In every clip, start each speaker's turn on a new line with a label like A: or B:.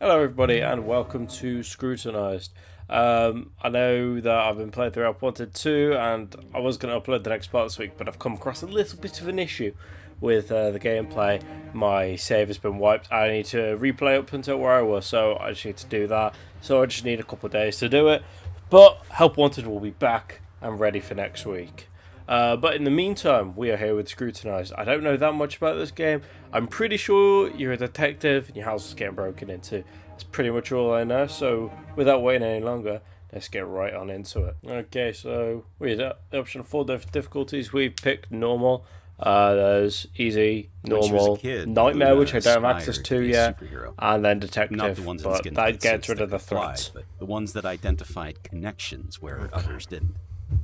A: Hello, everybody, and welcome to Scrutinized. I know that I've been playing through Help Wanted 2, and I was going to upload the next part this week, but I've come across a little bit of an issue with the gameplay. My save has been wiped. I need to replay up until where I was, so I just need to do that. So I just need a couple of days to do it. But Help Wanted will be back and ready for next week. But in the meantime, we are here with Scrutinized. I don't know that much about this game. I'm pretty sure you're a detective and your house is getting broken into. That's pretty much all I know. So without waiting any longer, let's get right on into it. Okay, so we have the option of 4 difficulties. We've picked normal. There's easy, normal, nightmare, which I don't have access to yet, and then detective.
B: Not the ones
A: but that gets rid of the threats.
B: But the ones that identified connections where others didn't.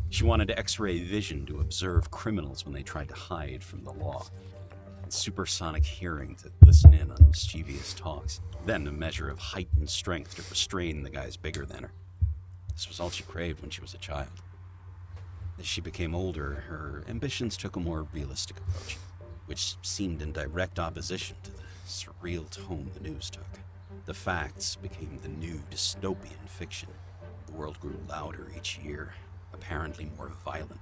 B: She wanted X-ray vision to observe criminals when they tried to hide from the law, and supersonic hearing to listen in on mischievous talks, then a measure of heightened strength to restrain the guys bigger than her. This was all she craved when she was a child. As she became older, her ambitions took a more realistic approach, which seemed in direct opposition to the surreal tone the news took. The facts became the new dystopian fiction. The world grew louder each year, apparently more violent,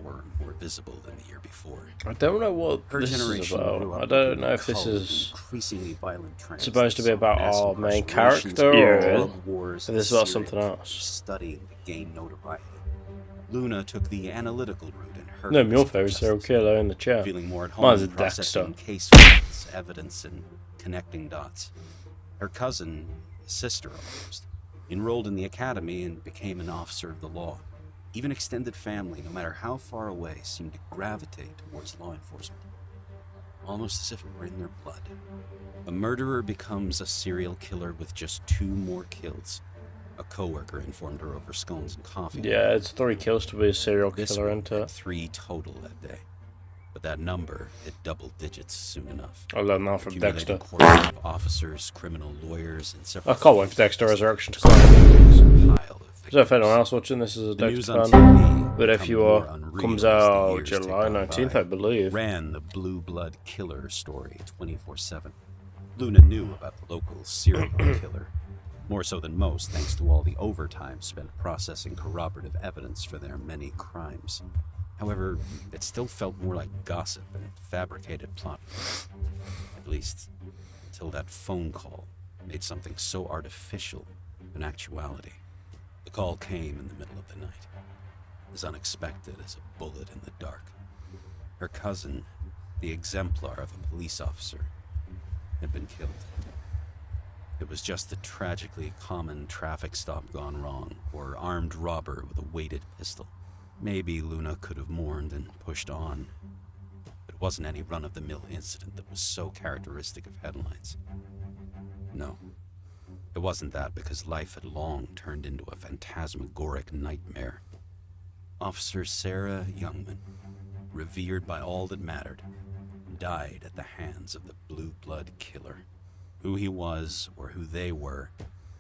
B: or more visible than the year before.
A: I don't know what
B: Her
A: this is
B: generation
A: about.
B: grew up
A: I don't know if
B: with
A: this is
B: increasingly violent trends
A: supposed to be about
B: mass
A: our main
B: incarcerations,
A: character, or
B: world wars,
A: if this is about
B: serial
A: something else.
B: studying to gain notoriety. Luna took the analytical route in her
A: No, your
B: pursuit of
A: favourite serial
B: justice,
A: killer in the chat.
B: feeling more at
A: Mine's
B: home
A: a
B: processing
A: Dexter.
B: case files, evidence, and connecting dots. Her cousin, sister almost, enrolled in the academy and became an officer of the law. Even extended family, no matter how far away, seemed to gravitate towards law enforcement, almost as if it were in their blood. A murderer becomes a serial killer with just 2 more kills. A coworker informed her over scones and coffee.
A: Yeah, it's 3 kills to be a serial
B: This
A: killer,
B: one
A: isn't
B: had
A: it?
B: 3 total that day, but that number hit double digits soon enough.
A: I learned that from
B: Accumulated
A: Dexter.
B: corpses of officers, criminal lawyers, and several.
A: I can't wait for Dexter Resurrection to come out.
B: Pile of
A: So if anyone else watching this is a
B: The news
A: Dexter
B: on
A: fan,
B: TV,
A: but if
B: become
A: you
B: more
A: are,
B: unreal
A: comes
B: as the
A: out
B: years
A: July
B: ticked
A: 19th,
B: by.
A: I believe.
B: Ran the blue blood killer story 24/7. Luna knew about the local serial killer, more so than most thanks to all the overtime spent processing corroborative evidence for their many crimes. However, it still felt more like gossip and fabricated plot points. At least, until that phone call made something so artificial an actuality. The call came in the middle of the night, as unexpected as a bullet in the dark. Her cousin, the exemplar of a police officer, had been killed. It was just a tragically common traffic stop gone wrong, or armed robber with a weighted pistol. Maybe Luna could have mourned and pushed on, but it wasn't any run-of-the-mill incident that was so characteristic of headlines. No, it wasn't that, because life had long turned into a phantasmagoric nightmare. Officer Sarah Youngman, revered by all that mattered, died at the hands of the blue blood killer. Who he was, or who they were,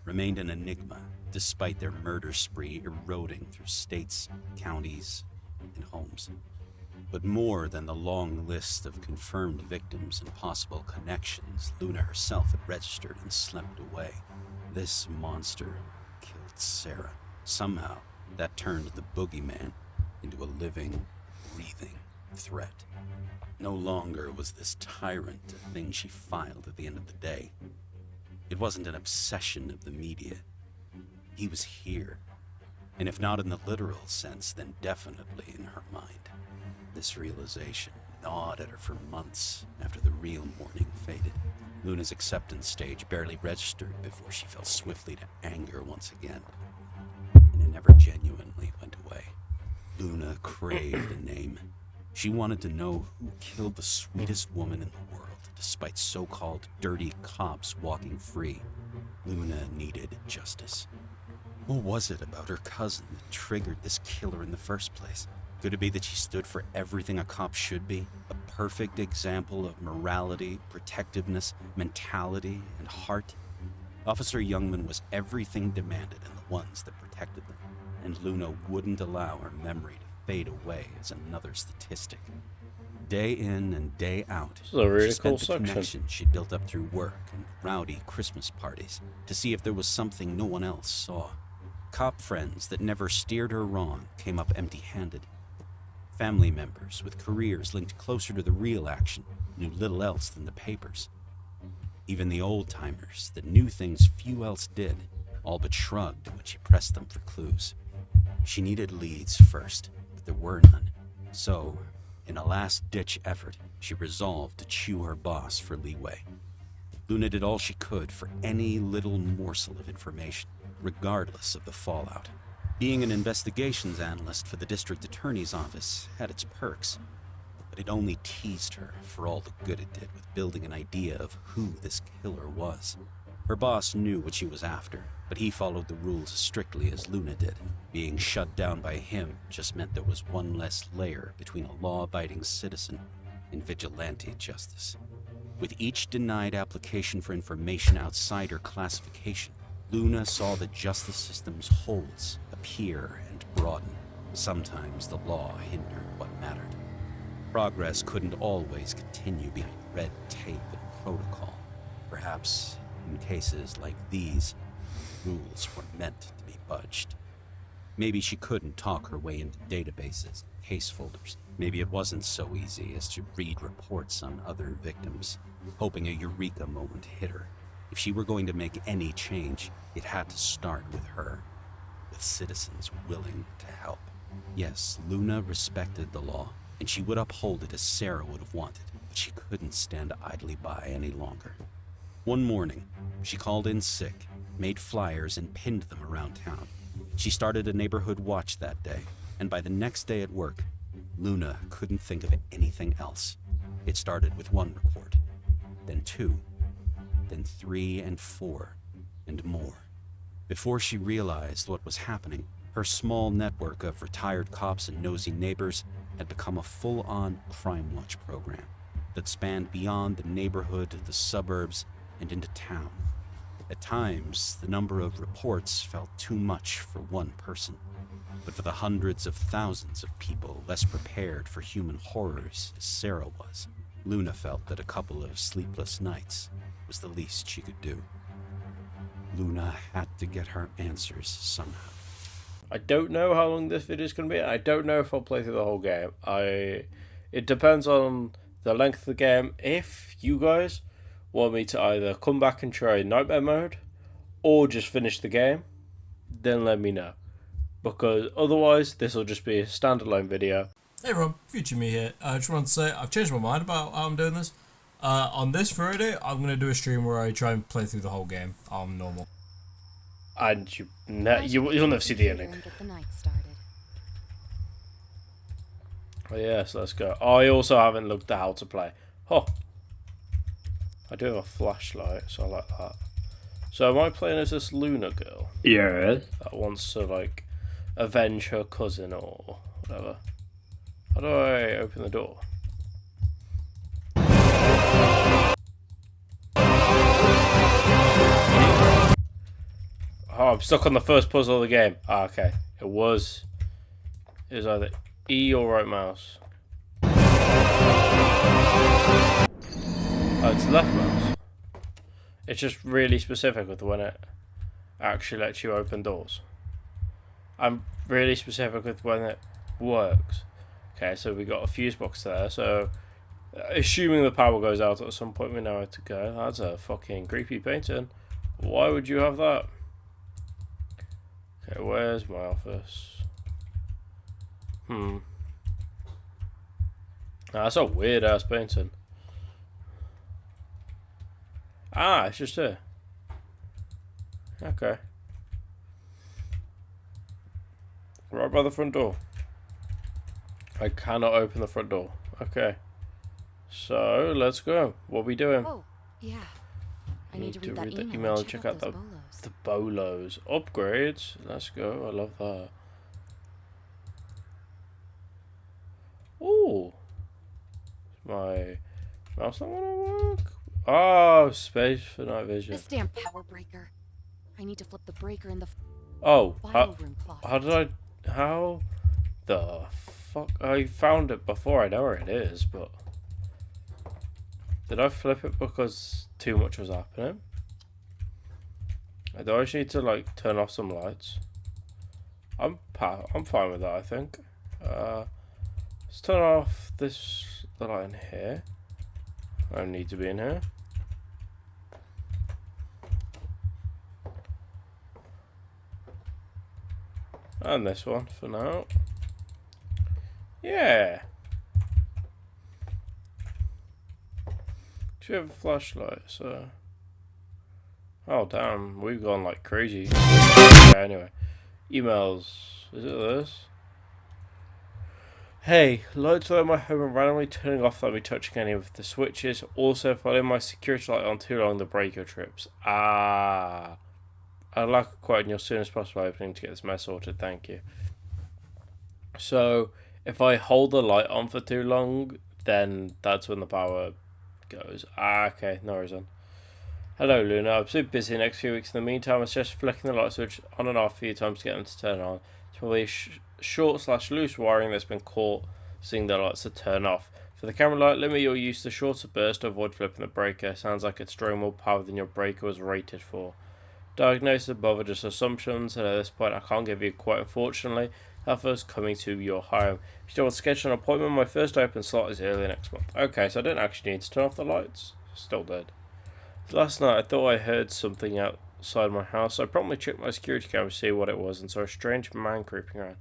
B: remained an enigma, despite their murder spree eroding through states, counties, and homes. But more than the long list of confirmed victims and possible connections Luna herself had registered and slept away, this monster killed Sarah. Somehow, that turned the boogeyman into a living, breathing threat. No longer was this tyrant a thing she filed at the end of the day. It wasn't an obsession of the media. He was here, and if not in the literal sense, then definitely in her mind. This realization gnawed at her for months after the real mourning faded. Luna's acceptance stage barely registered before she fell swiftly to anger once again, and it never genuinely went away. Luna craved a name. She wanted to know who killed the sweetest woman in the world, despite so-called dirty cops walking free. Luna needed justice. What was it about her cousin that triggered this killer in the first place? Could it be that she stood for everything a cop should be? A perfect example of morality, protectiveness, mentality, and heart? Officer Youngman was everything demanded in the ones that protected them, and Luna wouldn't allow her memory to fade away as another statistic. Day in and day out,
A: This is a really
B: she spent
A: cool
B: the
A: section.
B: connection she'd built up through work and rowdy Christmas parties to see if there was something no one else saw. Cop friends that never steered her wrong came up empty-handed. Family members with careers linked closer to the real action knew little else than the papers. Even the old-timers that knew things few else did all but shrugged when she pressed them for clues. She needed leads first, but there were none. So, in a last-ditch effort, she resolved to chew her boss for leeway. Luna did all she could for any little morsel of information, regardless of the fallout. Being an investigations analyst for the district attorney's office had its perks, but it only teased her for all the good it did with building an idea of who this killer was. Her boss knew what she was after, but he followed the rules as strictly as Luna did. Being shut down by him just meant there was one less layer between a law-abiding citizen and vigilante justice. With each denied application for information outside her classification, Luna saw the justice system's holes appear and broaden. Sometimes the law hindered what mattered. Progress couldn't always continue behind red tape and protocol. Perhaps, in cases like these, rules were meant to be budged. Maybe she couldn't talk her way into databases, case folders. Maybe it wasn't so easy as to read reports on other victims, hoping a eureka moment hit her. If she were going to make any change, it had to start with her, with citizens willing to help. Yes, Luna respected the law, and she would uphold it as Sarah would have wanted, but she couldn't stand idly by any longer. One morning, she called in sick, made flyers, and pinned them around town. She started a neighborhood watch that day, and by the next day at work, Luna couldn't think of anything else. It started with one report, then two, then 3 and 4, and more. Before she realized what was happening, her small network of retired cops and nosy neighbors had become a full-on crime watch program that spanned beyond the neighborhood, the suburbs, and into town. At times, the number of reports felt too much for one person, but for the hundreds of thousands of people less prepared for human horrors as Sarah was, Luna felt that a couple of sleepless nights was the least she could do. Luna had to get her answers somehow.
A: I don't know how long this video is going to be. I don't know if I'll play through the whole game. It depends on the length of the game. If you guys want me to either come back and try Nightmare Mode or just finish the game, then let me know. Because otherwise, this will just be a standalone video.
C: Hey everyone, Future Me here. I just want to say I've changed my mind about how I'm doing this. On this Friday, I'm going to do a stream where I try and play through the whole game on normal.
A: And you'll never see the ending. Oh yes, let's go. I also haven't looked at how to play. Oh, I do have a flashlight, so I like that. So am I playing as this Luna girl?
D: Yes.
A: That wants to like avenge her cousin or whatever. How do I open the door? Oh, I'm stuck on the first puzzle of the game. Ah, okay. It was either E or right mouse. Oh, it's left mouse. It's just really specific with when it actually lets you open doors. I'm really specific with when it works. Okay, so we got a fuse box there. So, assuming the power goes out at some point, we know where to go. That's a fucking creepy painting. Why would you have that? Okay, where's my office? That's a weird ass painting. Ah, it's just here. Okay. Right by the front door. I cannot open the front door. Okay. So, let's go. What are we doing?
E: Oh, yeah. I need to read that
A: email and check out the bolos. Upgrades. Let's go. I love that. Ooh. My mouse not gonna work? Oh, space for night vision.
E: This damn power breaker. I need to flip the breaker in the
A: Oh,
E: file room closet.
A: how the fuck? I found it before. I know where it is, but did I flip it because too much was happening? Do I just need to like turn off some lights? I'm fine with that. I think. Let's turn off the light in here. I don't need to be in here. And this one for now. Yeah. Should have a flashlight, so. Oh damn, we've gone like crazy. Okay, anyway. Emails. Is it this? Hey, lights at my home are randomly turning off without me touching any of the switches. Also, if I leave my security light on too long, the breaker trips. Ah. I'd like a quote in your soonest possible opening to get this mess sorted, thank you. So, if I hold the light on for too long, then that's when the power goes. Ah, okay, no worries then. Hello, Luna. I'm super busy the next few weeks. In the meantime, I suggest flicking the light switch on and off a few times to get them to turn on. It's probably short/loose wiring that's been causing the lights to turn off. For the camera light, limit your use to shorter bursts to avoid flipping the breaker. Sounds like it's drawing more power than your breaker was rated for. Diagnosis above are just assumptions, and at this point I can't give you a quote, unfortunately. Alpha's coming to your home. If you don't want to schedule an appointment, my first open slot is early next month. Okay, so I don't actually need to turn off the lights. Still dead. Last night I thought I heard something outside my house. I promptly checked my security camera to see what it was and saw a strange man creeping around.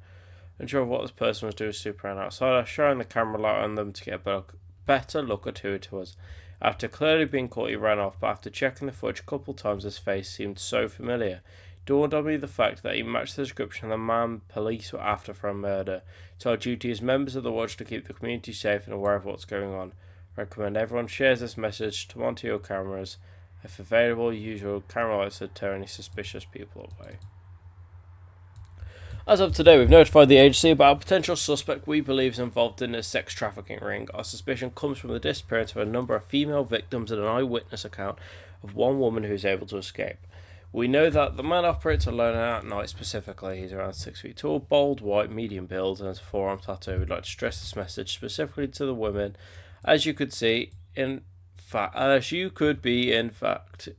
A: Unsure of what this person was doing super around outside, I shined the camera light on them to get a better look at who it was. After clearly being caught, he ran off, but after checking the footage a couple times, his face seemed so familiar. It dawned on me the fact that he matched the description of the man police were after for a murder. It's our duty as members of the Watch to keep the community safe and aware of what's going on. I recommend everyone shares this message to onto your cameras. If available, use your camera lights to deter any suspicious people away. As of today, we've notified the agency about a potential suspect we believe is involved in a sex trafficking ring. Our suspicion comes from the disappearance of a number of female victims and an eyewitness account of one woman who is able to escape. We know that the man operates alone and at night specifically. He's around 6 feet tall, bald, white, medium build, and has a forearm tattoo. We'd like to stress this message specifically to the women. As you could see, in fact,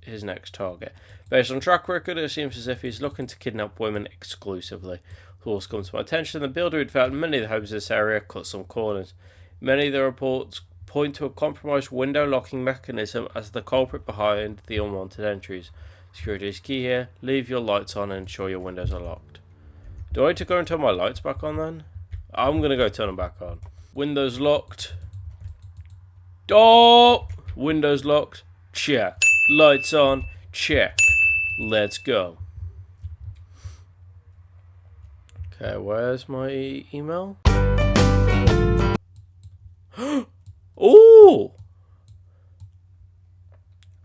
A: his next target. Based on track record, it seems as if he's looking to kidnap women exclusively. Calls come to my attention. The builder who'd found many of the homes in this area cut some corners. Many of the reports point to a compromised window locking mechanism as the culprit behind the unwanted entries. Security is key here. Leave your lights on and ensure your windows are locked. Do I need to go and turn my lights back on then? I'm going to go turn them back on. Windows locked. Oh! Windows locked. Check. Lights on. Check. Let's go. Okay, where's my email? Oh!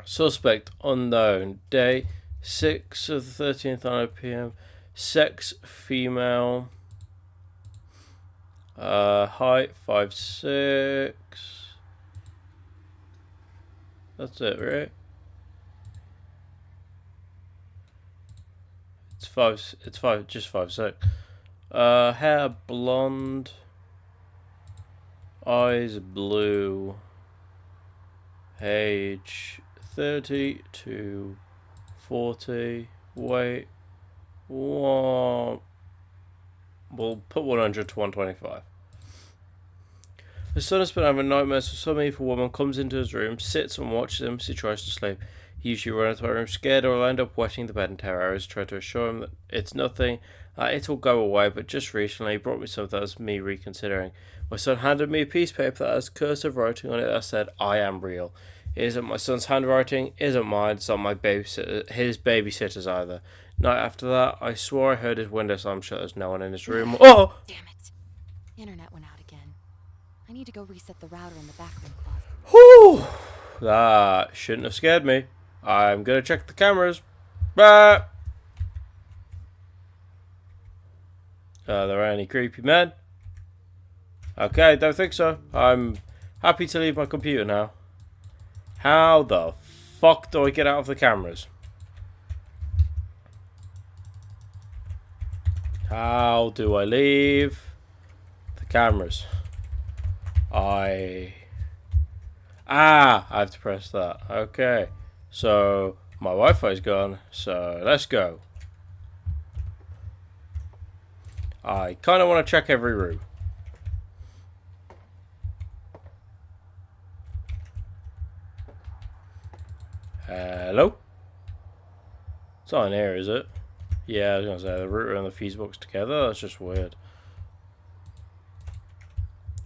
A: Suspect unknown. Day 6 of the 13th, 9 p.m. Sex female. Height 5'6". That's it, right? It's just 5'6". Hair blonde. Eyes blue. Age 30 to 40. Weight we'll put 100 to 125. The son has been having nightmares, so some evil woman comes into his room, sits and watches him as he tries to sleep. He usually runs into my room scared, or will end up wetting the bed in terrors. Try to assure him that it's nothing, it'll go away, but just recently he brought me something that was me reconsidering. My son handed me a piece of paper that has cursive writing on it that said, "I am real." It isn't my son's handwriting, isn't mine, it's not my his babysitter's either. Night after that, I swore I heard his window slam shut. There's no one in his room. Oh!
E: Damn it. Internet went out again. I need to go reset the router in the back room closet.
A: Whew! That shouldn't have scared me. I'm gonna check the cameras. Are there any creepy men? Okay, don't think so. I'm happy to leave my computer now. How the fuck do I get out of the cameras? How do I leave the Cameras. I have to press that. Okay. So, my Wi-Fi's gone, so let's go. I kind of want to check every room. Hello? It's not in here, is it? Yeah, I was going to say, the router and the fuse box together? That's just weird.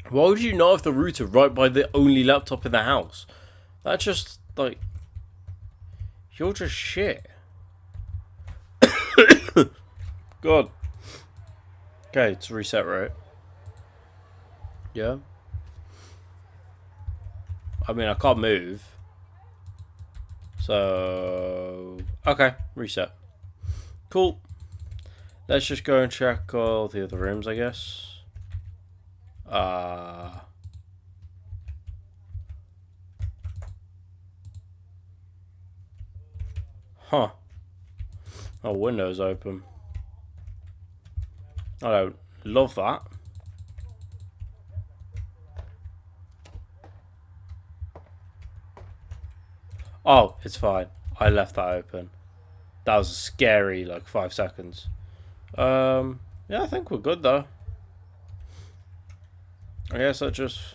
A: Why would you not have the router right by the only laptop in the house? That's just, like... You're just shit. God. Okay, it's reset, right? Yeah. I mean, I can't move. So... Okay, reset. Cool. Let's just go and check all the other rooms, I guess. Huh. Oh, window's open. I don't love that. Oh, it's fine. I left that open. That was a scary, like, 5 seconds. Yeah, I think we're good, though. I guess I just,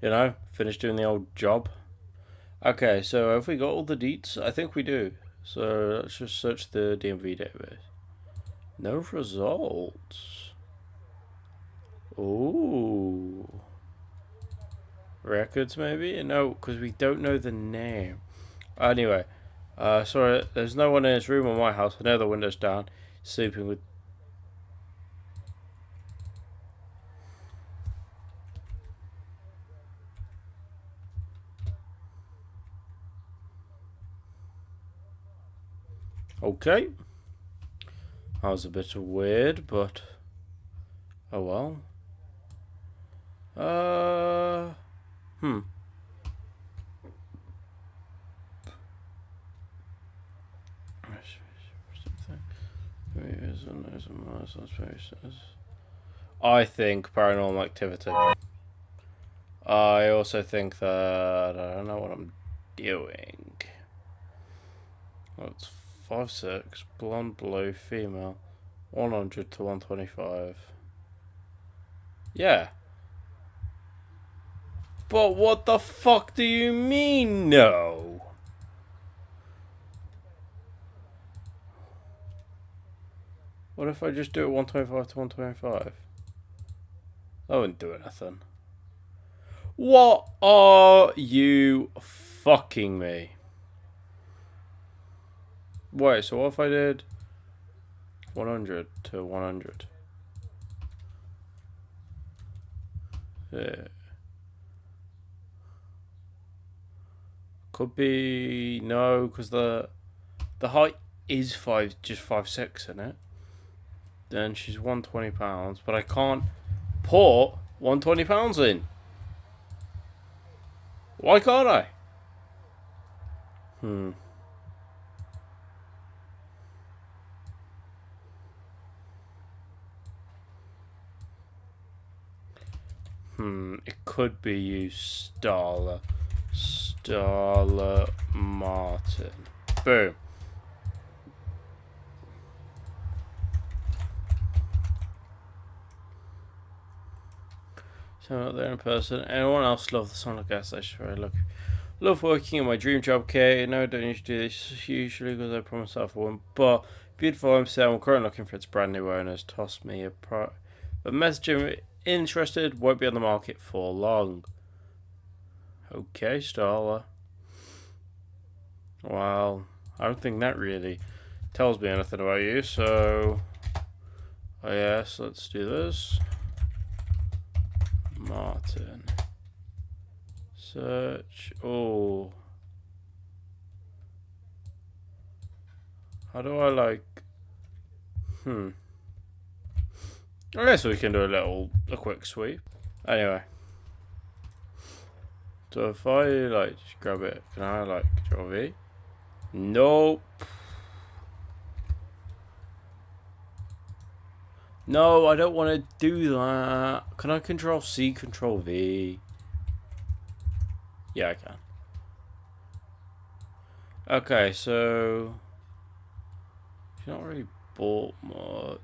A: you know, finish doing the old job. Okay, so have we got all the deets? I think we do. So let's just search the DMV database. No results. Ooh. Records, maybe? No, because we don't know the name. Anyway, sorry, there's no one in this room in my house. I know the window's down. Sleeping with... Okay. That was a bit weird, but... Oh well. I think paranormal activity. I also think that I don't know what I'm doing. Well, it's 5'6", blonde blue, female, 100 to 125. Yeah. But what the fuck do you mean, no? What if I just do it 125 to 125? That wouldn't do anything. What are you fucking me? Wait, so what if I did 100 to 100? Yeah. Could be no, because the height is just 5'6", isn't it? Then she's 120 pounds, but I can't put 120 pounds in. Why can't I? It could be you, Starla Martin. Boom. So I'm out there in person. Anyone else love the Sonic gas station? Right, look. Love working in my dream job, Kate. No, I don't usually do this usually because I promise myself one. But beautiful I'm currently looking for its brand new owners. Toss me a but message him interested, won't be on the market for long. Okay, Starla. Well, I don't think that really tells me anything about you, so yes, let's do this. Martin. Search. Oh. How do I like... I guess we can do a quick sweep. Anyway. So if I like just grab it, can I like draw V? Nope. No, I don't want to do that. Can I control C, control V? Yeah, I can. Okay, so... She's not really bought much.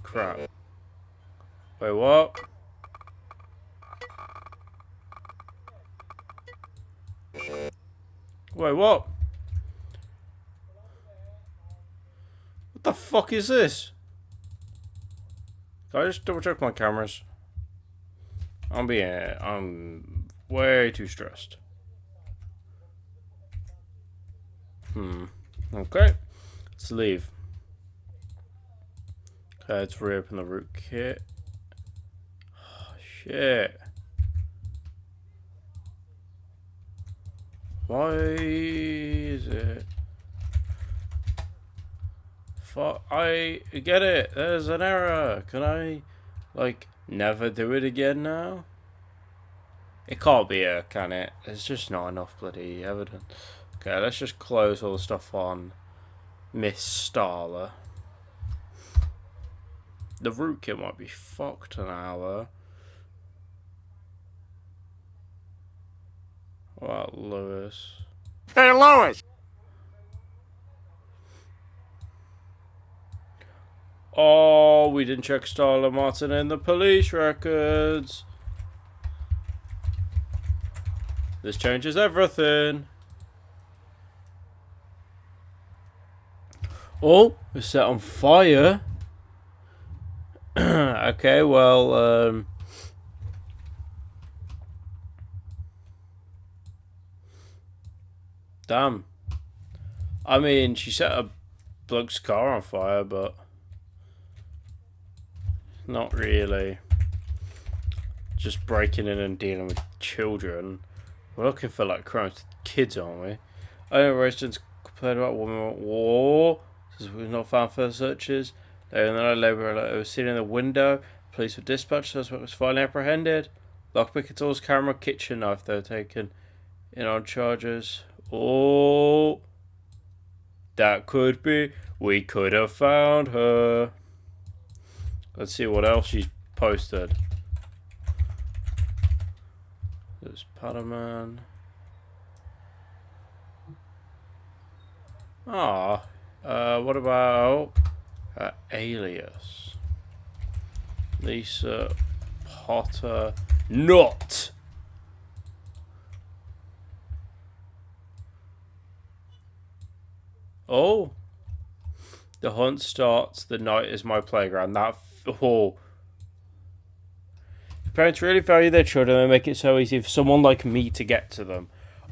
A: Crap. Wait, what? Wait, what? What the fuck is this? Can I just double check my cameras? I'm way too stressed. Okay. Let's leave. Okay, let's reopen the rootkit. Oh, shit. Why is it? Fuck, I get it. There's an error. Can I, like, never do it again now? It can't be a, can it? There's just not enough bloody evidence. Okay, let's just close all the stuff on Miss Starla. The rootkit might be fucked now, though. What about Lewis?
D: Hey, Lois!
A: Oh, we didn't check Starla Martin in the police records. This changes everything. Oh, it's set on fire. Okay, well, damn. I mean, she set a bloke's car on fire, but not really. Just breaking in and dealing with children. We're looking for, like, crimes to kids, aren't we? I know residents complained about women at war. This was not found for searches. Later in the night, Labour was seen in the window. Police were dispatched. Suspect was finally apprehended. Lockpick tools, camera, kitchen knife. They were taken in on charges. Oh, that could be. We could have found her. Let's see what else she's posted. There's Padaman. What about Alias? Lisa Potter. Not! Oh! The hunt starts. The night is my playground. Oh. If parents really value their children, they make it so easy for someone like me to get to them.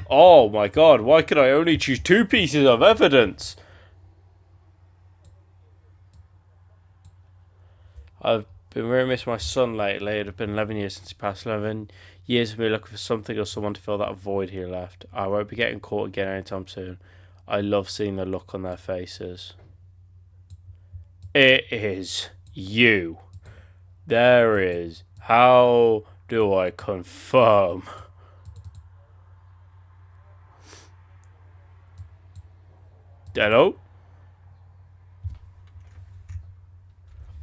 A: Oh my god, why could I only choose 2 pieces of evidence? I've been really missing my son lately. It had been 11 years since he passed. 11 years of me looking for something or someone to fill that void he left. I won't be getting caught again anytime soon. I love seeing the look on their faces. It is you. There is. How do I confirm? Hello?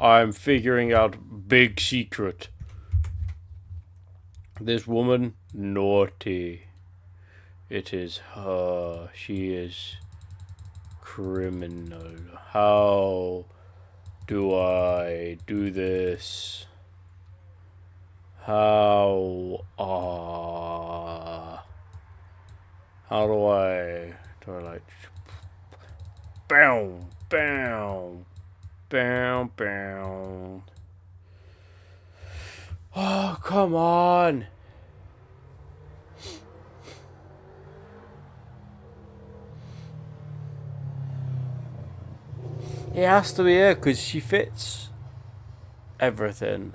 A: I'm figuring out big secret. This woman, naughty. It is her. She is criminal. How do I do this? How do I like bow bow bow bow. Oh, come on. It has to be her because she fits everything.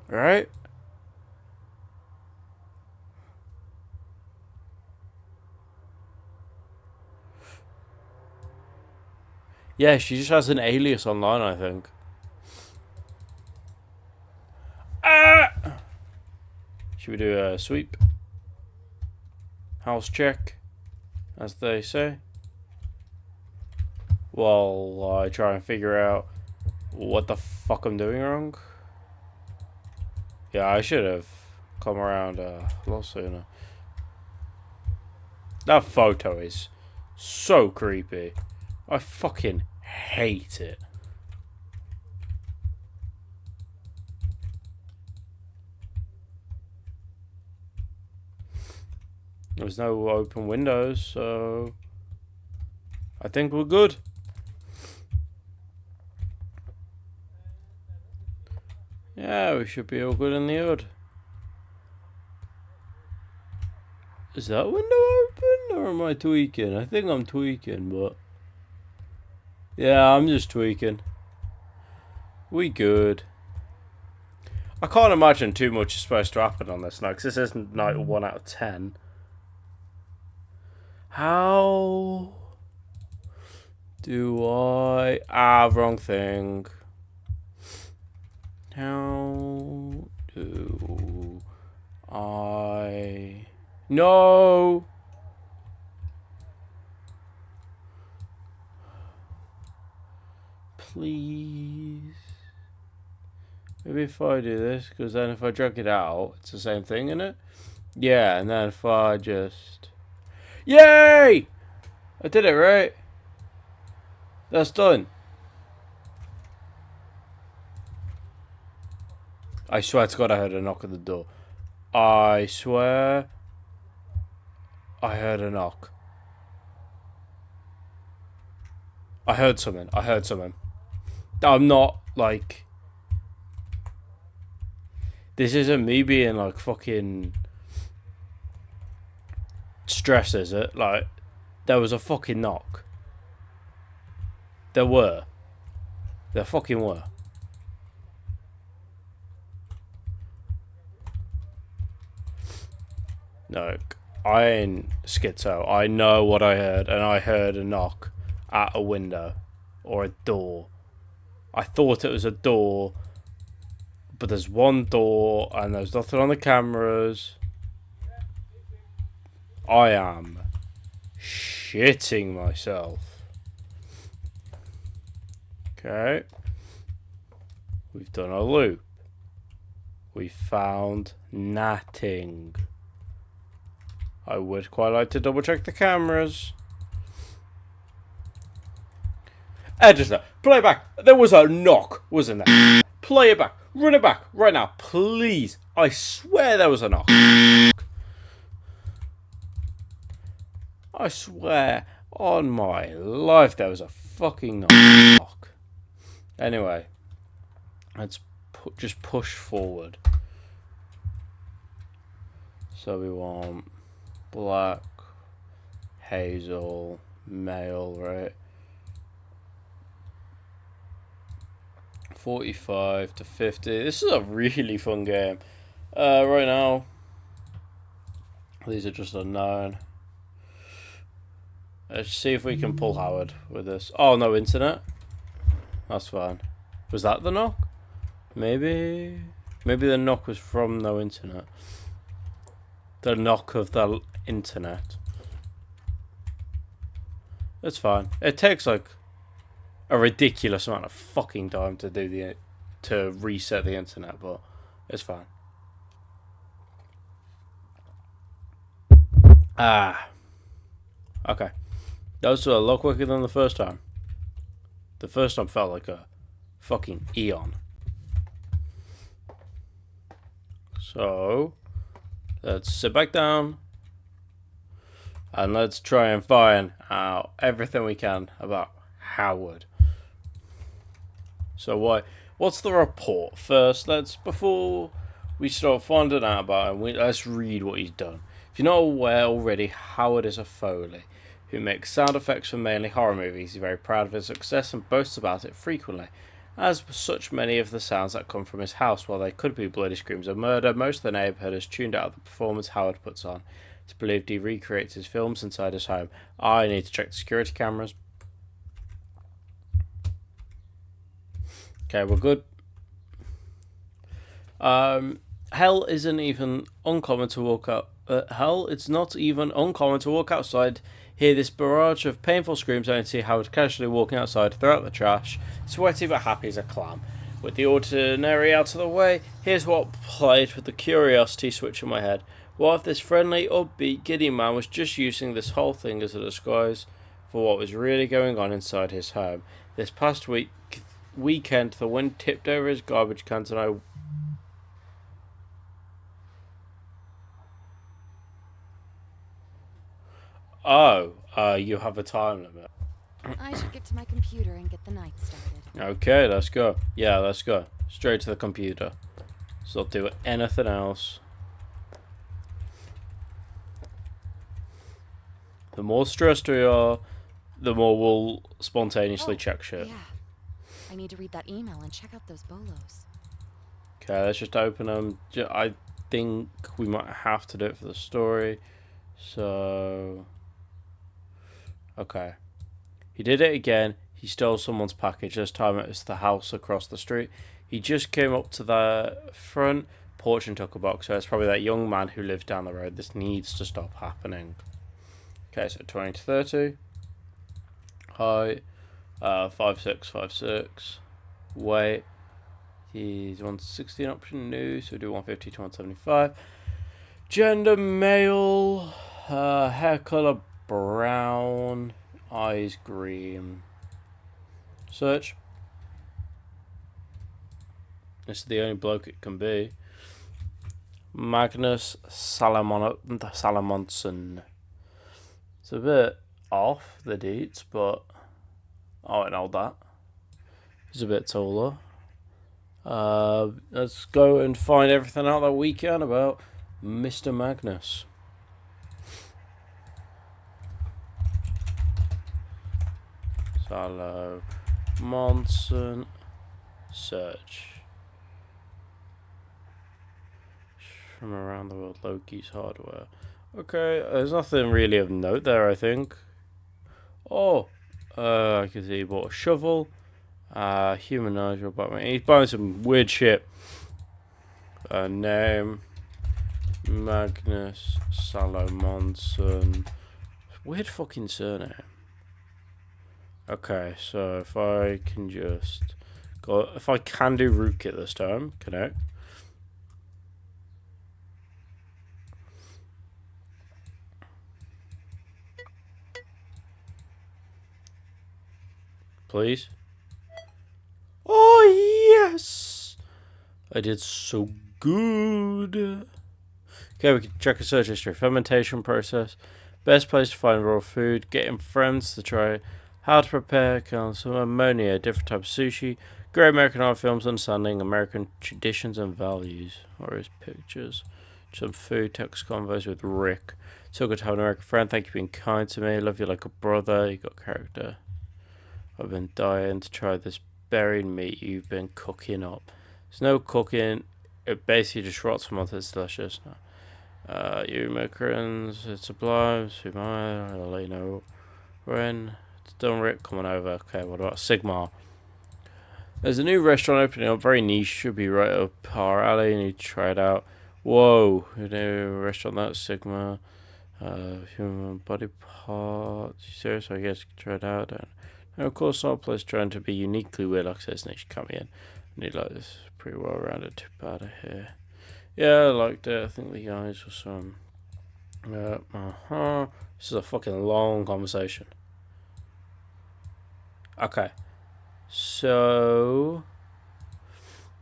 A: Right? Yeah, she just has an alias online, I think. Ah! Should we do a sweep? House check, as they say. while I try and figure out what the fuck I'm doing wrong. Yeah, I should have come around a lot sooner. That photo is so creepy. I fucking hate it. There's no open windows, so I think we're good. Yeah, we should be all good in the hood. Is that window open, or am I tweaking? I think I'm tweaking, but yeah, I'm just tweaking. We good. I can't imagine too much is supposed to happen on this night, because this isn't night 1 out of 10. How do I... wrong thing. How do I... No! Please. Maybe if I do this, because then if I drag it out, it's the same thing, isn't it? Yeah, and then if I just... Yay! I did it right. That's done. I swear to God I heard a knock at the door. I swear I heard a knock. I heard something. I heard something. I'm not, like... This isn't me being, like, fucking... stressed, is it? Like, there was a fucking knock. There were. There fucking were. No, I ain't schizo. I know what I heard, and I heard a knock at a window or a door. I thought it was a door, but there's one door and there's nothing on the cameras. I am shitting myself. Okay. We've done a loop. We found nothing. I would quite like to double check the cameras. Editor, play it back. There was a knock, wasn't there? Play it back. Run it back right now, please. I swear there was a knock. I swear on my life there was a fucking knock. Anyway, let's just push forward. So we want black, hazel, male, right? 45 to 50. This is a really fun game. Right now, these are just unknown. Let's see if we can pull Howard with this. Oh, no internet. That's fine. Was that the knock? Maybe the knock was from no internet. The knock of the internet. It's fine. It takes like a ridiculous amount of fucking time to do to reset the internet, but it's fine. Okay. That was a lot quicker than the first time. The first time felt like a fucking eon. So, let's sit back down and let's try and find out everything we can about Howard. So what's the report? First, before we start finding out about him, let's read what he's done. If you're not aware already, Howard is a Foley who makes sound effects for mainly horror movies. He's very proud of his success and boasts about it frequently. As such, many of the sounds that come from his house, while they could be bloody screams of murder, most of the neighbourhood has tuned out the performance Howard puts on. It's believed he recreates his films inside his home. I need to check the security cameras. Okay, we're good. Hell isn't even uncommon to walk out. Hell, it's not even uncommon to walk outside Hear this barrage of painful screams only to see Howard casually walking outside, throw out the trash, sweaty but happy as a clam. With the ordinary out of the way, here's what played with the curiosity switch in my head. What if this friendly, upbeat, giddy man was just using this whole thing as a disguise for what was really going on inside his home? This past weekend, the wind tipped over his garbage cans and I... Oh, you have a time limit.
E: I should get to my computer and get the night started.
A: Okay, let's go. Yeah, let's go. Straight to the computer. So not do anything else. The more stressed we are, the more we'll spontaneously check shit.
E: Yeah. I need to read that email and check out those bolos.
A: Okay, let's just open them. I think we might have to do it for the story. So... Okay. He did it again. He stole someone's package. This time it was the house across the street. He just came up to the front porch and took a box. So it's probably that young man who lived down the road. This needs to stop happening. Okay, so 20 to 30. Height. 5'6", 5'6". Weight. He's 116 option new. So we do 150 to 175. Gender male. Hair color brown. Eyes green. Search. This is the only bloke it can be. Magnus Salamonson. It's a bit off the deets, but I won't hold that. He's a bit taller. Let's go and find everything out that we can about Mr. Magnus. Salamonson. Search. From around the world, Loki's hardware. Okay, there's nothing really of note there, I think. Oh, I can see he bought a shovel. Humanizer, but he's buying some weird shit. Name. Magnus Salamonson. Weird fucking surname. Okay, so if I can just go, if I can do rootkit this time, connect. Please. Oh yes, I did so good. Okay, we can check a search history. Fermentation process. Best place to find raw food. Getting friends to try. How to prepare some ammonia, different type of sushi, great American art films, understanding American traditions and values, or his pictures, some food, text convos with Rick. So good to have an American friend. Thank you for being kind to me. Love you like a brother. You got character. I've been dying to try this buried meat you've been cooking up. There's no cooking. It basically just rots for months. It's delicious. You Americans, it's sublime. I'll let you know when. Done, Rick, coming over. Okay, what about Sigmar? There's a new restaurant opening up, very niche, should be right up our alley. You need to try it out. Whoa, a new restaurant, that's Sigmar. Human body parts. You serious? I guess you can try it out. And of course, our place trying to be uniquely weird. Like I said, it's niche coming in. I need like this, pretty well rounded. Too bad I hear. Yeah, I liked it. I think the guys were some. This is a fucking long conversation. Okay, so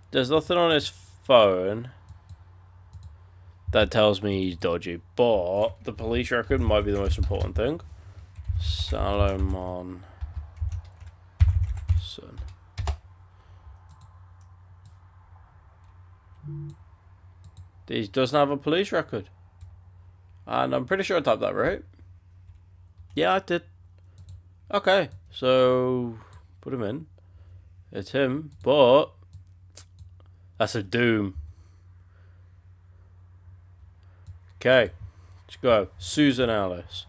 A: there's nothing on his phone that tells me he's dodgy, but the police record might be the most important thing. Salamonson. He doesn't have a police record, and I'm pretty sure I typed that right. Yeah, I did. Okay, so put him in. It's him, but that's a doom. Okay, let's go. Susan Alice.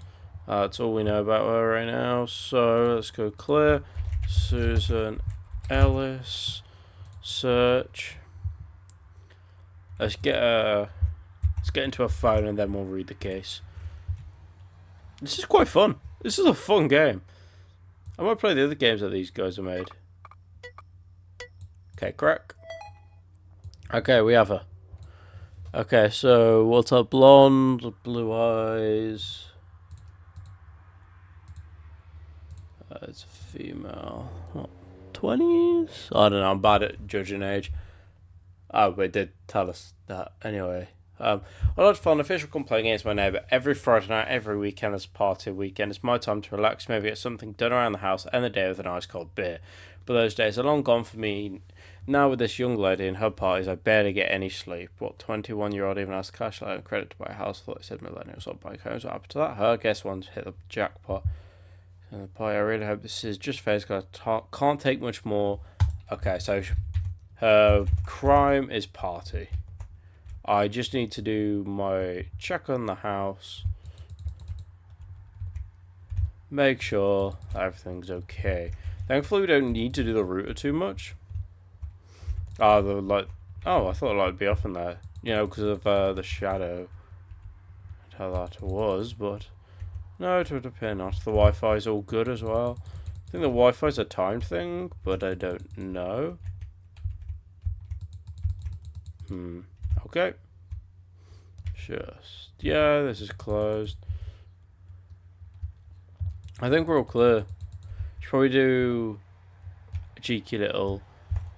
A: That's all we know about her right now. So let's go clear. Susan Ellis. Search. Let's get into a phone and then we'll read the case. This is quite fun. This is a fun game. I might play the other games that these guys have made. Okay, crack. Okay, we have her. Okay, so what's up? Blonde, blue eyes. It's a female. What, 20s? I don't know, I'm bad at judging age. Oh, but it did tell us that. Anyway. I like to find official complaint against my neighbour. Every Friday night, every weekend is party weekend. It's my time to relax, maybe get something done around the house, end the day with an ice cold beer. But those days are long gone for me. Now with this young lady and her parties, I barely get any sleep. What 21-year-old even has cash and credit to buy a house? Thought they said millennials on bike homes. What happened to that? Her guess one's hit the jackpot. And the party, I really hope this is just phase because I can't take much more. Okay, so her crime is party. I just need to do my check on the house. Make sure everything's okay. Thankfully, we don't need to do the router too much. Oh, the light. Oh, I thought the light would be off in there. You know, because of the shadow. And how that was, but no, it would appear not. The Wi-Fi's all good as well. I think the Wi-Fi's a timed thing, but I don't know. Okay. Just, yeah, this is closed. I think we're all clear. Should probably do a cheeky little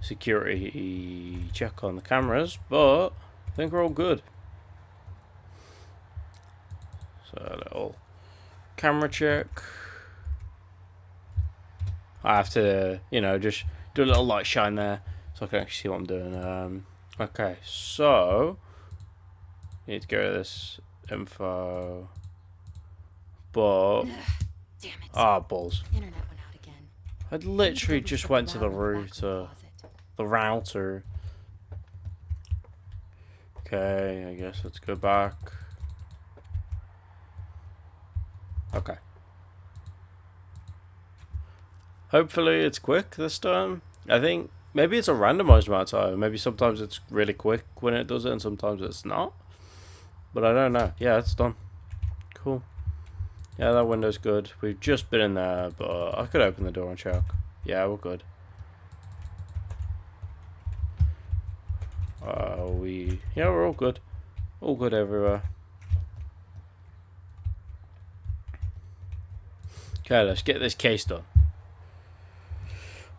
A: security check on the cameras, but I think we're all good. So a little camera check. I have to, you know, just do a little light shine there so I can actually see what I'm doing. Okay, so need to go to this info, but
E: Damn it.
A: balls.
E: Internet went out again.
A: I literally just went to the router. The router. Okay, I guess let's go back. Okay. Hopefully it's quick this time. I think maybe it's a randomized amount of time. Maybe sometimes it's really quick when it does it and sometimes it's not. But I don't know. Yeah, it's done. Cool. Yeah, that window's good. We've just been in there, but I could open the door and check. Yeah, we're good. Yeah, we're all good. All good everywhere. Okay, let's get this case done.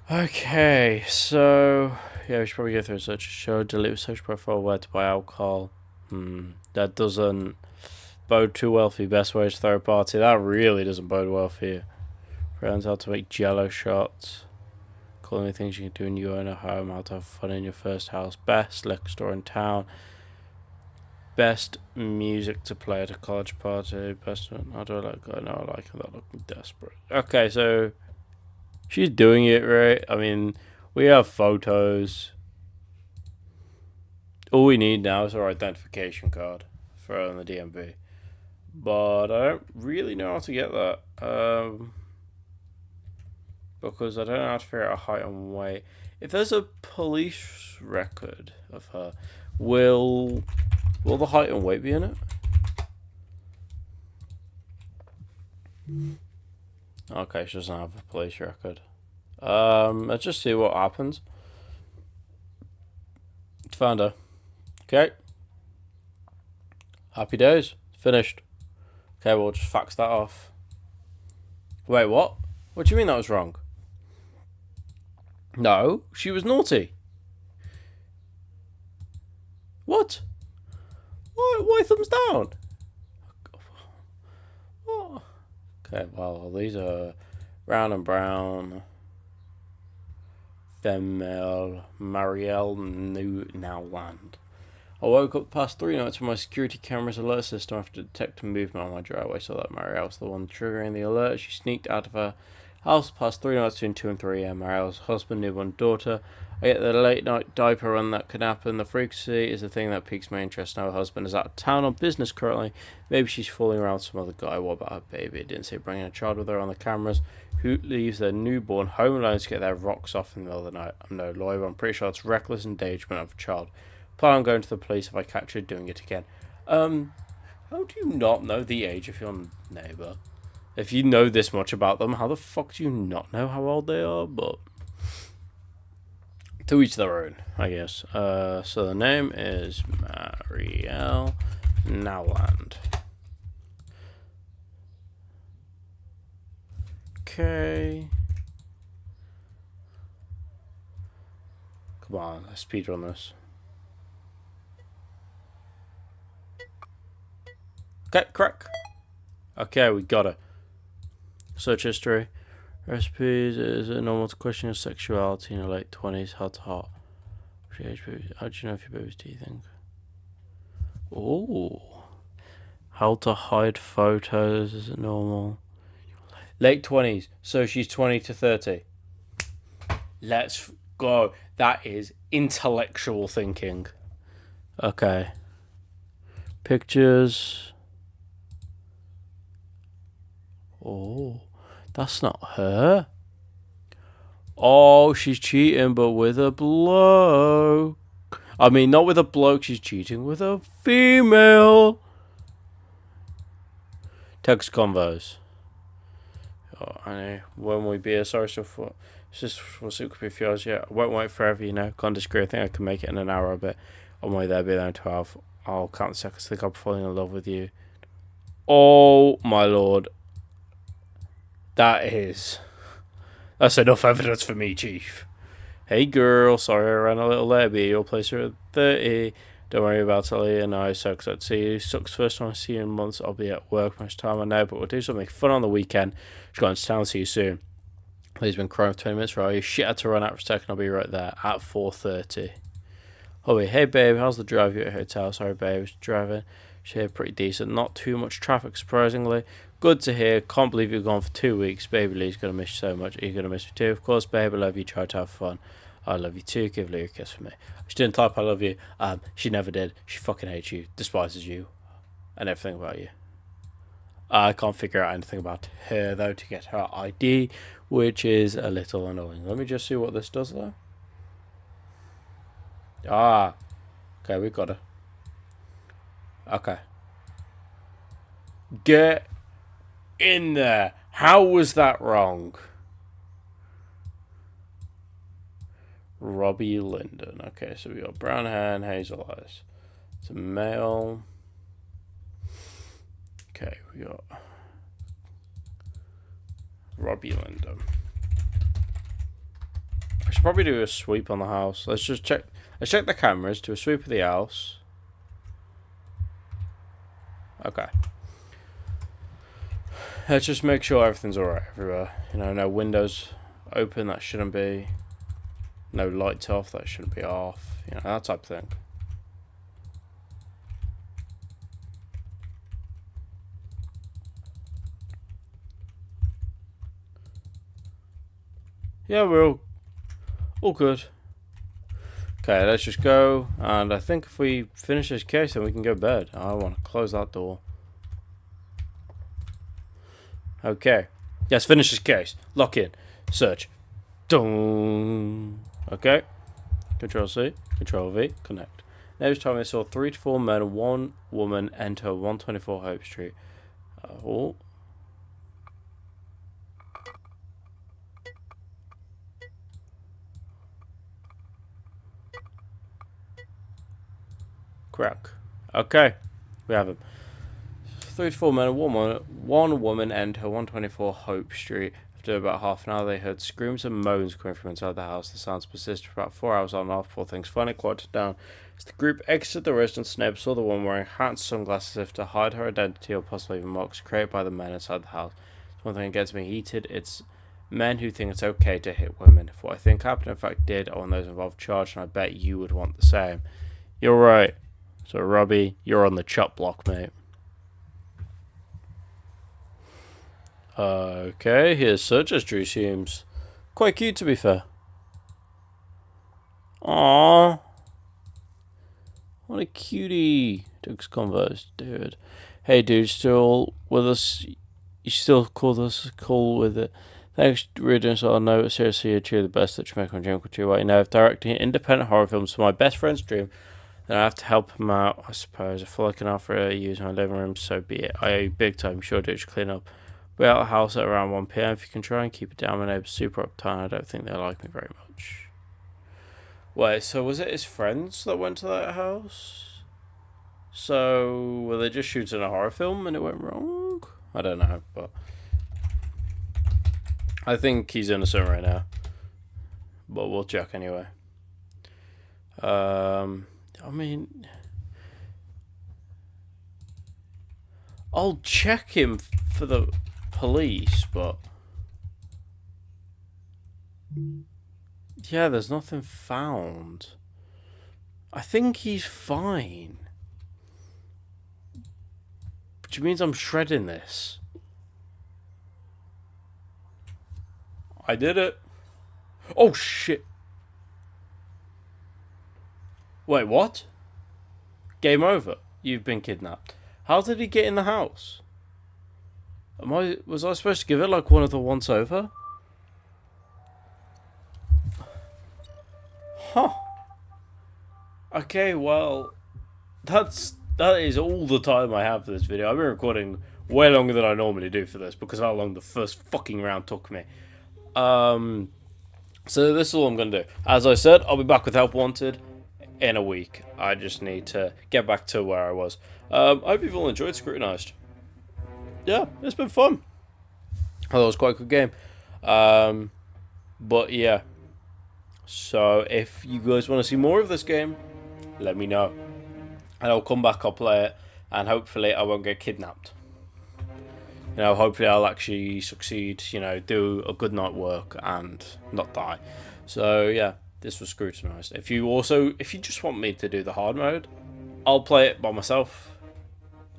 A: Okay, so yeah, we should probably go through such a show, delete social profile, where to buy alcohol. That doesn't bode too well for your best ways to throw a party. That really doesn't bode well for you. Friends, how to make jello shots. Calling me things you can do in your own home. How to have fun in your first house. Best liquor store in town. Best music to play at a college party. Best one. How do I like it? No, I like it. That looking desperate. Okay, so she's doing it right. I mean, we have photos. All we need now is our identification card for on the DMV. But I don't really know how to get that. Because I don't know how to figure out height and weight. If there's a police record of her, will the height and weight be in it? Okay, she doesn't have a police record. Let's just see what happens. Found her. Okay. Happy days. Finished. Okay, we'll just fax that off. Wait, what? What do you mean that was wrong? No, she was naughty. What? Why thumbs down? What? Okay, well, these are brown and brown. Female Marielle Nowland. I woke up past 3 nights when my security camera's alert system after detecting movement on my driveway. So that Marielle was the one triggering the alert. She sneaked out of her house past 3 nights between 2 and 3 a.m. Marielle's husband, newborn daughter. I get the late night diaper run that could happen. The frequency is the thing that piques my interest. Now her husband is out of town on business currently. Maybe she's fooling around with some other guy. What about her baby? It didn't say bringing a child with her on the cameras. Who leaves their newborn home alone to get their rocks off in the middle of the night? I'm no lawyer, but I'm pretty sure it's reckless endangerment of a child. Plan on going to the police if I catch her doing it again. How do you not know the age of your neighbour? If you know this much about them, how the fuck do you not know how old they are? But to each their own, I guess. So the name is Marielle Nowland. Okay. Come on, let's speedrun this. Okay, crack. Okay, we got it. Search history. Recipes. Is it normal to question your sexuality in your late 20s? Heart to heart. How do you know if your baby's teething? Oh. How to hide photos. Is it normal? Late 20s. So she's 20 to 30. Let's go. That is intellectual thinking. Okay. Pictures. Oh, that's not her. Oh, she's cheating, but with a bloke. I mean, not with a bloke, she's cheating with a female. Text convos. Oh, I know. When we be a sorry stuff for. It's just what's it could be a few hours. Yeah, I won't wait forever, you know. Can't disagree. I think I can make it in an hour a bit. On my way there, be there in 12. I'll count the seconds. I think I'm falling in love with you. Oh, my lord. That's enough evidence for me, Chief. Hey girl, sorry I ran a little late, but you'll place her at 30. Don't worry about it, Lee and I sucks. I'd see you. Sucks first time I see you in months. I'll be at work much time I know, but we'll do something fun on the weekend. Just going to town, see you soon. He's been crying for 20 minutes, right? Shit, I had to run out for a second. I'll be right there at 4:30. Hobby, hey babe, how's the drive? You at a hotel? Sorry babe, it's driving. Shit, pretty decent. Not too much traffic, surprisingly. Good to hear. Can't believe you're gone for 2 weeks. Baby Lee's gonna miss you so much. Are you gonna miss me too? Of course, babe. I love you. Try to have fun. I love you too. Give Lee a kiss for me. She didn't type I love you. She never did. She fucking hates you, despises you, and everything about you. I can't figure out anything about her though to get her ID, which is a little annoying. Let me just see what this does though. Ah, okay, we got her. Okay. Get in there. How was that wrong? Robbie Linden. Okay, so we got brown hair and hazel eyes. It's a male. Okay, we got Robbie Linden. I should probably do a sweep on the house. Let's just check. Let's check the cameras. Do a sweep of the house. Okay. Let's just make sure everything's alright everywhere. You know, no windows open, that shouldn't be. No lights off, that shouldn't be off. You know, that type of thing. Yeah, we're all good. Okay, let's just go. And I think if we finish this case, then we can go to bed. I want to close that door. Okay. Yes, finish this case. Lock in. Search. Dong. Okay. Control C. Control V. Connect. Neighbors told me they saw 3 to 4 men and 1 woman enter 124 Hope Street. Oh. Crack. Okay. We have him. 3 to 4 men and 1 woman enter 124 Hope Street. After about half an hour, they heard screams and moans coming from inside the house. The sounds persisted for about 4 hours on and off before things finally quieted down. As the group exited the residence, neighbors saw the woman wearing hats and sunglasses as if to hide her identity or possibly even marks created by the men inside the house. It's one thing that gets me heated. It's men who think it's okay to hit women. If what I think happened in fact did, I want those involved charged, and I bet you would want the same. You're right. So, Robbie, you're on the chop block, mate. Okay, here's search history. Seems quite cute, to be fair. Aww. What a cutie. Doug's Converse, dude. Hey, dude, still with us? You still cool with it? Thanks, reading so I know. Seriously, you're the best that Jamaica and Jim could do. You know, if directing independent horror films for my best friend's dream, then I have to help him out, I suppose. I feel like an offer to use my living room, so be it. I owe you big time. Sure, do clean up Be out of the house at around 1 PM. If you can try and keep it down, my neighbor's super uptight. I don't think they like me very much. Wait, so was it his friends that went to that house? So, were they just shooting a horror film and it went wrong? I don't know, but I think he's innocent right now. But we'll check anyway. I mean, I'll check him for the police, but yeah, there's nothing found. I think he's fine. Which means I'm shredding this. I did it. Oh shit. Wait, what? Game over. You've been kidnapped. How did he get in the house? Was I supposed to give it like one of the once over? Huh. Okay, well, that is all the time I have for this video. I've been recording way longer than I normally do for this because of how long the first fucking round took me. So this is all I'm going to do. As I said, I'll be back with Help Wanted in a week. I just need to get back to where I was. I hope you've all enjoyed Scrutinized. Yeah, it's been fun. I thought it was quite a good game. But yeah. So if you guys want to see more of this game, let me know. And I'll come back, I'll play it, and hopefully I won't get kidnapped. You know, hopefully I'll actually succeed, you know, do a good night work and not die. So yeah, this was Scrutinized. If you just want me to do the hard mode, I'll play it by myself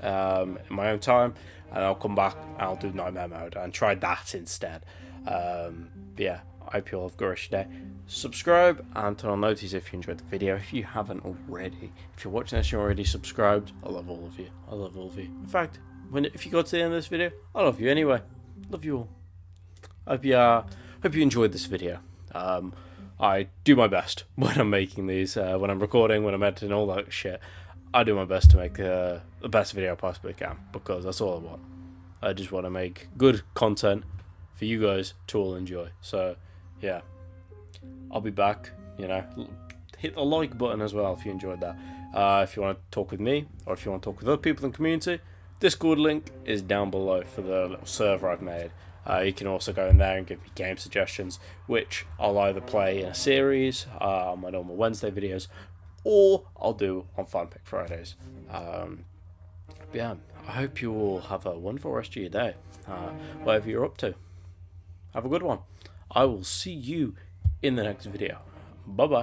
A: in my own time, and I'll come back and I'll do nightmare mode and try that instead. But yeah, I hope you all have a great day. Subscribe and turn on notifications if you enjoyed the video. If you haven't already, if you're watching this and you're already subscribed, I love all of you. I love all of you. In fact, if you got to the end of this video, I love you anyway. Love you all. Hope you enjoyed this video. I do my best when I'm making these, when I'm recording, when I'm editing, all that shit. I do my best to make the best video I possibly can, because that's all I want. I just want to make good content for you guys to all enjoy. So yeah, I'll be back. You know, hit the like button as well if you enjoyed that. If you want to talk with me, or if you want to talk with other people in the community, Discord link is down below for the little server I've made. You can also go in there and give me game suggestions, which I'll either play in a series on my normal Wednesday videos, or I'll do on Fanpick Fridays. Yeah, I hope you all have a wonderful rest of your day, whatever you're up to. Have a good one. I will see you in the next video. Bye bye.